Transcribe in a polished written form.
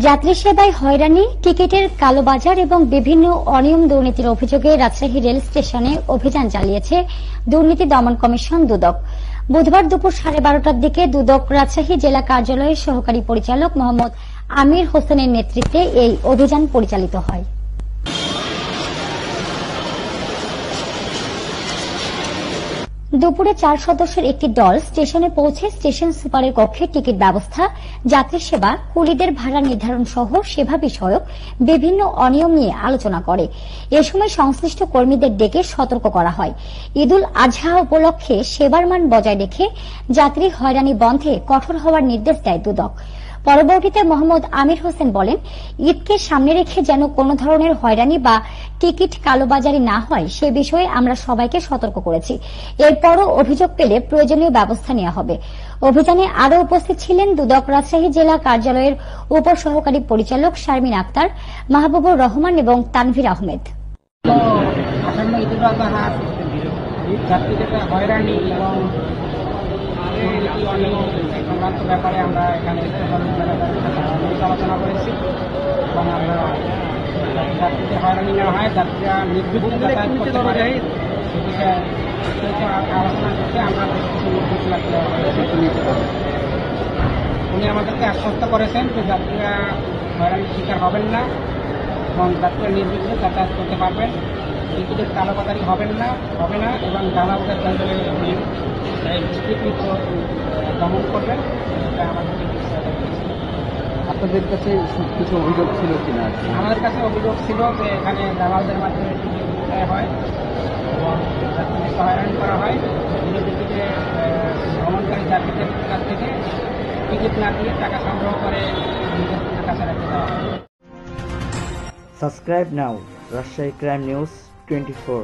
যাত্রী সেবায় হয়রানি, টিকিটের কালোবাজার এবং বিভিন্ন অনিয়ম দুর্নীতির অভিযোগে রাজশাহী রেল স্টেশনে অভিযান চালিয়েছে দুর্নীতি দমন কমিশন দুদক। বুধবার দুপুর 12:30টার দিকে দুদক রাজশাহী জেলা কার্যালয়ের সহকারী পরিচালক মোহাম্মদ আমির হোসেনের নেতৃত্বে এই অভিযান পরিচালিত হয়। দুপুরে 4 সদস্যের একটি দল স্টেশনে পৌঁছে স্টেশন সুপারের কক্ষে টিকিট ব্যবস্থা, যাত্রী সেবা, কুলিদের ভাড়া নির্ধারণ সহ সেবা বিষয়ক বিভিন্ন অনিয়ম নিয়ে আলোচনা করে। এ সময় সংশ্লিষ্ট কর্মীদের ডেকে সতর্ক করা হয়। ঈদুল আজহা উপলক্ষে সেবার মান বজায় রেখে যাত্রী হয়রানি বন্ধে কঠোর হওয়ার নির্দেশ দেয় দুদক। পরবর্তীতে মোহাম্মদ আমির হোসেন বলেন, ঈদকে সামনে রেখে যেন কোনো ধরনের হয়রানি বা টিকিট কালোবাজারি না হয় সে বিষয়ে আমরা সবাইকে সতর্ক করেছি। এরপরও অভিযোগ পেলে প্রয়োজনীয় ব্যবস্থা নেওয়া হবে। অভিযানে আরও উপস্থিত ছিলেন দুদক রাজশাহী জেলা কার্যালয়ের উপসহকারী পরিচালক শারমিন আক্তার, মাহবুবুর রহমান এবং তানভীর আহমেদ। সংক্রান্ত ব্যাপারে আমরা এখানে আলোচনা করেছি এবং আমরা যাত্রীদের হয়রানি না হয়, যাত্রীরা নির্বিঘ্নে যাতায়াত করতে পারে সে বিষয়ে আলোচনা করতে আমরা উনি আমাদেরকে আশ্বস্ত করেছেন যে যাত্রীরা হয়রানির শিকার হবেন না এবং যাত্রীরা নির্বিঘ্নে যাতায়াত করতে পারবেন, টিকিটের কালোবাজারি হবে না এবং দালালদের দমন করবেন। আপনাদের কাছে কিছু অভিযোগ ছিল কিনা? আমাদের কাছে অভিযোগ ছিল যে এখানে দালালদের মাধ্যমে টিকিট বিক্রয় হয় এবং যাত্রীদেরকে হয়রানি করা হয়। টিকিটে ভ্রমণকারী যাত্রীদের কাছ থেকে টিকিট না দিয়ে টাকা সংগ্রহ করে নিজেদের কাছে রেখে দেওয়া হয়। Subscribe now, Rajshahi Crime News 24.